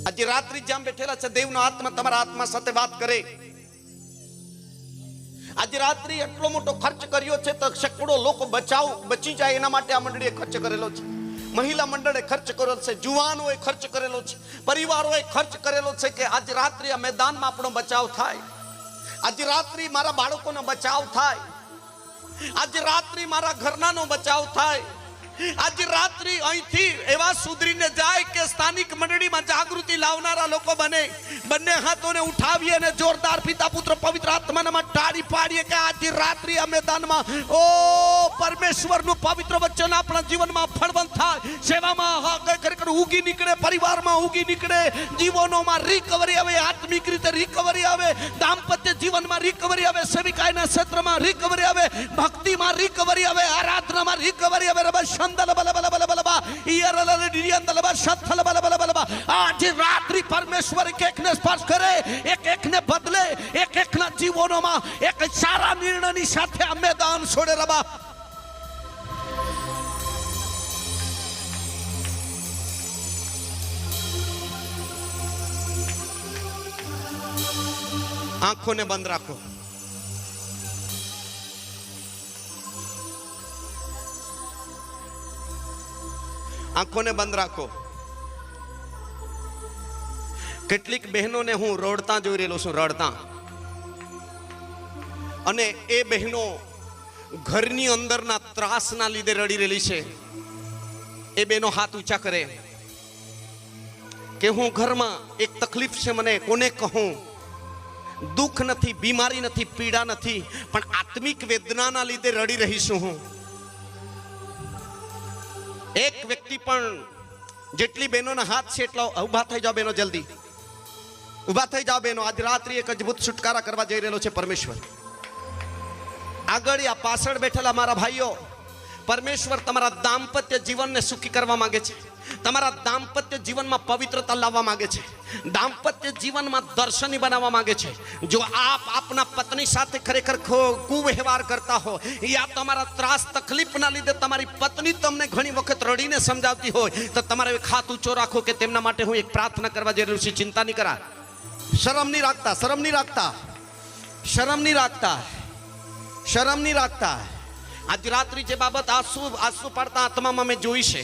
આજે રાત્રિ જ્યાં બેઠેલા છે, દેવનો આત્મા તમારા આત્મા સાથે વાત કરે. આજે રાત્રિ એટલો મોટો ખર્ચ કર્યો છે તો સેંકડો લોકો બચી જાય એના માટે આ મંડળીએ ખર્ચ કરેલો છે. મહિલા મંડળે ખર્ચ કરેલો છે, જુવાનોએ ખર્ચ કરેલો છે, પરિવારોએ ખર્ચ કરેલો છે કે આજે રાત્રિ આ મેદાનમાં આપણો બચાવ થાય. આજે રાત્રિ મારા બાળકોનો બચાવ થાય. આજે રાત્રિ મારા ઘરનાનો બચાવ થાય. આજે રાત્રિ અહીંથી એવા સુધરીને જાય કે સ્થાનિક મંડળીમાં જાગૃતિ લાવનારા લોકો બને. બંને હાથોને ઉઠાવીએ અને જોરદાર પિતા પુત્ર પવિત્ર આત્માનામાં તાળી પાડીએ કે આજે રાત્રિ આ મેદાનમાં ઓ પરમેશ્વરનું પવિત્ર વચન આપણા જીવનમાં ફળવંત થાય. સેવામાં ખરેખર ઉગી નીકળે, પરિવારમાં ઉગી નીકળે, જીવનોમાં રિકવરી આવે, આત્મિક રીતે રિકવરી આવે, દાંપત્ય જીવનમાં રિકવરી આવે, સેવિકાઈના ક્ષેત્રમાં રિકવરી આવે, ભક્તિમાં રિકવરી આવે, આરાધનામાં રિકવરી આવે. આજે રાત્રિ પરમેશ્વર એકને સ્પર્શ કરે, એકને બદલે, એકના જીવનોમાં એક સારા નિર્ણયની સાથે આ મેદાન છોડે. રબા આંખોને બંધ રાખો. આંખોને બંધ રાખો. કેટલીક બહેનોને હું રડતા જોઈ રહેલો છું, રડતા. અને એ બહેનો ઘરની અંદરના ત્રાસના લીધે રડી રહેલી છે. એ બહેનો હાથ ઊંચા કરે કે હું ઘરમાં એક તકલીફ છે, મને કોને કહું? દુઃખ નથી, બીમારી નથી, પીડા નથી, પણ આત્મિક વેદનાના લીધે રડી રહી છું હું. એક વ્યક્તિ પણ જેટલી બહેનોના હાથ છે એટલા ઉભા થઈ જાઓ બહેનો, જલ્દી ઉભા થઈ જાઓ બહેનો. આજ રાત્રિ એક અદ્ભુત છુટકારા કરવા જઈ રહેલો છે પરમેશ્વર. આગળ આ પાછળ બેઠેલા મારા ભાઈઓ, પરમેશ્વર તમારા દાંપત્ય જીવનને સુખી કરવા માંગે છે. તમારા દાંપત્ય જીવનમાં પવિત્રતા લાવવા માંગે છે. દાંપત્ય જીવનમાં દર્શની બનાવવા માંગે છે. જો આપ આપના પત્ની સાથે ખરેખર કુવ્યવહાર કરતા હો, યા તમારા ત્રાસ તકલીફના લીધે તમારી પત્ની તમને ઘણી વખત રડીને સમજાવતી હોય, તો તમારે એક હાથ ઊંચો રાખો કે તેમના માટે હું એક પ્રાર્થના કરવા જઈ રહ્યો છું. ચિંતા નહીં કરા, શરમ નહીં રાખતા, શરમ નહીં રાખતા, શરમ નહીં રાખતા, શરમ નહીં રાખતા. આજ રાત્રિ જે બાબત આંસુ પાડતા આત્મામાં મેં જોઈ છે,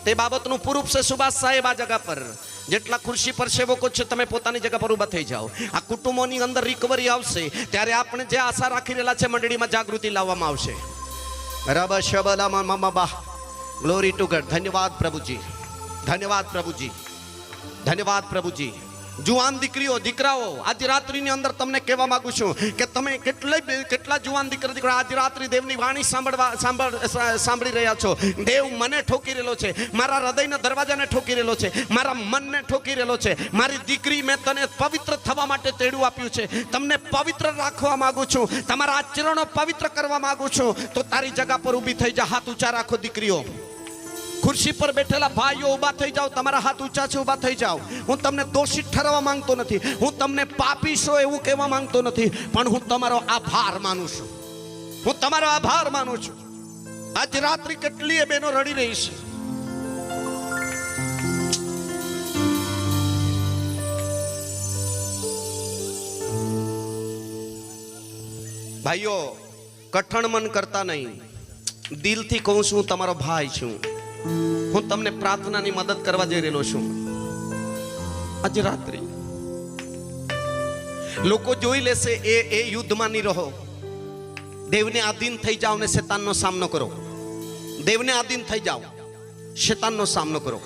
તે બાબતનું પૂરું છે. સુભાષ સાહેબ, આ જગા પર જેટલા ખુરશી પર સેવકો છે, તમે પોતાની જગ્યા પર ઊભા થઈ જાઓ. આ કુટુંબોની અંદર રિકવરી આવશે ત્યારે આપણે જે આશા રાખી રહેલા છે, મંડળીમાં જાગૃતિ લાવવામાં આવશે. રબ શબલામાં મમબા ગ્લોરી ટુ ગોડ. ધન્યવાદ પ્રભુજી, ધન્યવાદ પ્રભુજી, ધન્યવાદ પ્રભુજી. જુવાન દીકરીઓ, દીકરાઓ, આજ રાત્રિની અંદર તમને કહેવા માંગુ છું કે તમે કેટલા જુવાન દીકરા આજ રાત્રિ દેવની વાણી સાંભળી રહ્યા છો. દેવ મને ઠોકી રહેલો છે, મારા હૃદયના દરવાજાને ઠોકી રહેલો છે, મારા મનને ઠોકી રહેલો છે. મારી દીકરી, મેં તને પવિત્ર થવા માટે તેડું આપ્યું છે. તમને પવિત્ર રાખવા માંગુ છું, તમારા આચરણો પવિત્ર કરવા માંગુ છું. તો તારી જગા પર ઊભી થઈ જા. હાથ ઊંચા રાખો દીકરીઓ. ખુરશી પર બેઠેલા ભાઈઓ ઊભા થઈ જાઓ. તમારા હાથ ઊંચા છે, ઊભા થઈ જાઓ. હું તમને દોષિત ઠરવા માંગતો નથી, હું તમને પાપી છો એવું કહેવા માંગતો નથી, પણ હું તમારો આભાર માનું છું. હું તમારો આભાર માનું છું. આજ રાત્રિ કેટલીય બહેનો રડી રહી છે. ભાઈઓ, કઠણ મન કરતા નહીં, દિલથી કહું છું, હું તમારો ભાઈ છું. હું તમને પ્રાર્થનાની મદદ કરવા જઈ રહેલો છું. આજે રાત્રિ લોકો જોઈ લેશે, એ યુદ્ધમાં નહીં રહો. દેવને આધીન થઈ જાઓ ને શેતાનનો સામનો કરો. દેવને આધીન થઈ જાઓ, શેતાનનો સામનો કરો.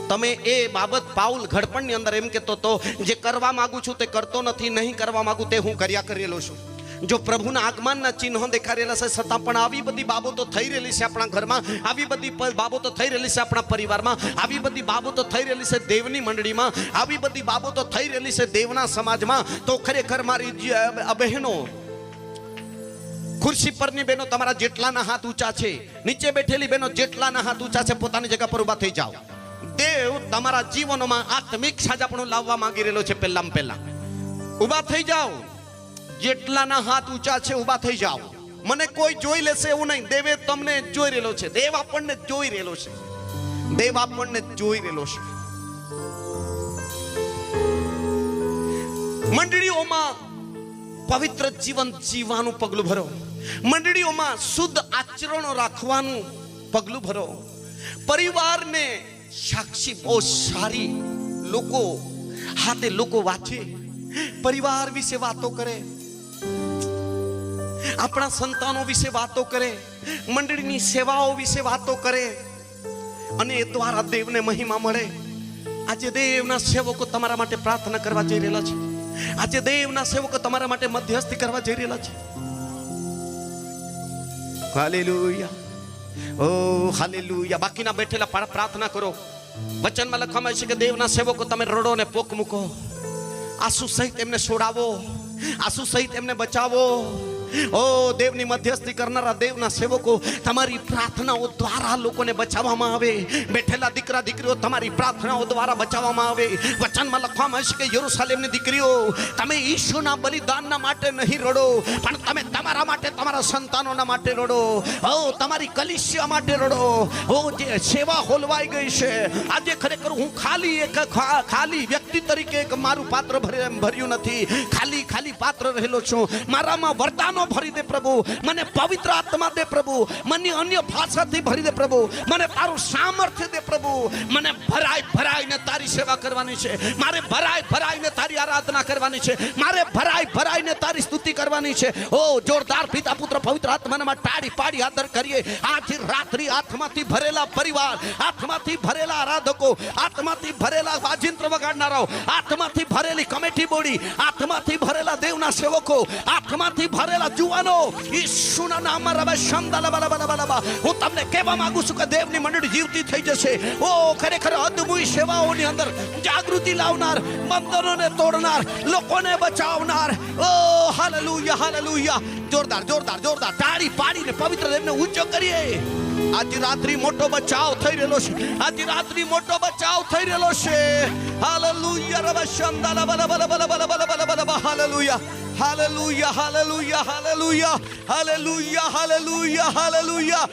તમે એ બાબત પાઉલ ઘડપણની અંદર એમ કહેતો તો, જે કરવા માંગુ છું તે કરતો નથી, નહીં કરવા માંગુ તે હું કર્યા કરેલો છું. જો પ્રભુના આગમનના ચિહ્નો દેખાડેલા છે, છતાં પણ આવી બધી બાબતો થઈ રહેલી છે આપણા ઘરમાં, આવી બધી બાબતો થઈ રહેલી છે આપણા પરિવારમાં, આવી બધી બાબતો થઈ રહેલી છે દેવની મંડળીમાં, આવી બધી બાબતો થઈ રહેલી છે દેવના સમાજમાં. તો ખરેખર મારી બહેનો, ખુરશી પરની બહેનો, તમારા જેટલાના હાથ ઊંચા છે, નીચે બેઠેલી બહેનો જેટલાના હાથ ઊંચા છે, પોતાની જગ્યા પર ઊભા થઈ જાઓ. દેવ તમારા જીવનોમાં આત્મિક સાજાપણું લાવવા માંગી રહેલો છે. પહેલા ઊભા થઈ જાઓ. જેટલાના હાથ ઊંચા છે, ઊભા થઈ જાઓ. મને કોઈ જોઈ લેશે એવું નહીં. દેવે તમને જોઈ રહેલો છે. દેવ આપણને જોઈ રહેલો છે. દેવ આપણને જોઈ રહેલો છે. મંડળીઓમાં પવિત્ર જીવન જીવવાનું પગલું ભરો. મંડળીઓમાં શુદ્ધ આચરણો રાખવાનું પગલું ભરો. પરિવારને સાક્ષી બહુ સારી લોકો હાથે લોકો વાંચે, પરિવાર વિશે વાતો કરે, આપણા સંતાનો વિશે વાતો કરે, મંડળીની સેવાઓ વિશે વાતો કરે અને એ દ્વારા દેવને મહિમા મળે. આજે દેવના સેવકો તમારા માટે પ્રાર્થના કરવા જઈ રહેલા છે. આજે દેવના સેવકો તમારા માટે મધ્યસ્થી કરવા જઈ રહેલા છે. હાલેલુયા, ઓ હાલેલુયા. બાકીના બેઠેલા પ્રાર્થના કરો. વચનમાં લખવામાં છે કે દેવના સેવકો તમે રડો ને પોક મૂકો, આંસુ સહિત એમને છોડાવો, આંસુ સહિત એમને બચાવો. ઓ દેવની મધ્યસ્થી કરનારા દેવના સેવકો, તમારી પ્રાર્થનાઓ દ્વારા લોકોને બચાવવામાં આવે. બેઠેલા દીકરા દીકરીઓ, તમારી પ્રાર્થનાઓ દ્વારા બચાવવામાં આવે. વચનમાં લખવામાં છે કે યરૂશાલેમની દીકરીઓ, તમે ઈશુના બલિદાનના માટે નહીં રડો, પણ તમે તમારા માટે, તમારા સંતાનોના માટે રડો. ઓ તમારી કલીસિયા માટે રડો. ઓ જે સેવા હોલવાઈ ગઈ છે, આજે ખરેખર હું ખાલી વ્યક્તિ તરીકે એક મારું પાત્ર ભર્યું નથી, ખાલી પાત્ર રહેલો છું. મારામાં વરદાનો ભરી દે પ્રભુ, મને પવિત્ર આત્મા દે પ્રભુ, મને અન્ય ભાષાથી ભરી દે પ્રભુ, મને તારું સામર્થ્ય દે પ્રભુ. મને ભરાઈને તારી સેવા કરવાની છે, મારે ભરાઈને તારી આરાધના કરવાની છે, મારે ભરાઈને તારી સ્તુતિ કરવાની છે. ઓ જોરદાર પિતા પુત્ર પવિત્ર આત્માના તાળી પાડી આદર કરીએ. આજે રાત્રિ આત્માથી ભરેલા પરિવાર, આત્માથી ભરેલા આરાધકો, આત્માથી ભરેલા વાજિંત્ર વગાડનારાઓ, આત્માથી ભરેલી કમિટી બોડી, આત્માથી ભરેલા દેવના સેવકો, આત્માથી ભરેલા જુવાનો, ઈશુના નામમાં રબા શમદાલાબાલાબાલાબા. હું તમને કહેવા માંગુ છું કે દેવની મંડળી જીવતી થઈ જશે. ઓ ખરેખર અદ્ભુત સેવાઓની અંદર જાગૃતિ લાવનાર, બંધનોને તોડનાર, લોકોને બચાવનાર. ઓ હાલેલુયા, હાલેલુયા. જોરદાર તાળી પાડીને પવિત્ર દેવને ઊંચો કરીએ. આજે રાત્રિ મોટો બચાવ થઈ રહેલો છે. આજે રાત્રિ મોટો બચાવ થઈ રહેલો છે. હાલેલુયા રબા શમદાલાબાલાબાલાબાલાબાલાબાલાબાલા. Hallelujah, hallelujah, hallelujah, hallelujah, hallelujah, hallelujah, hallelujah.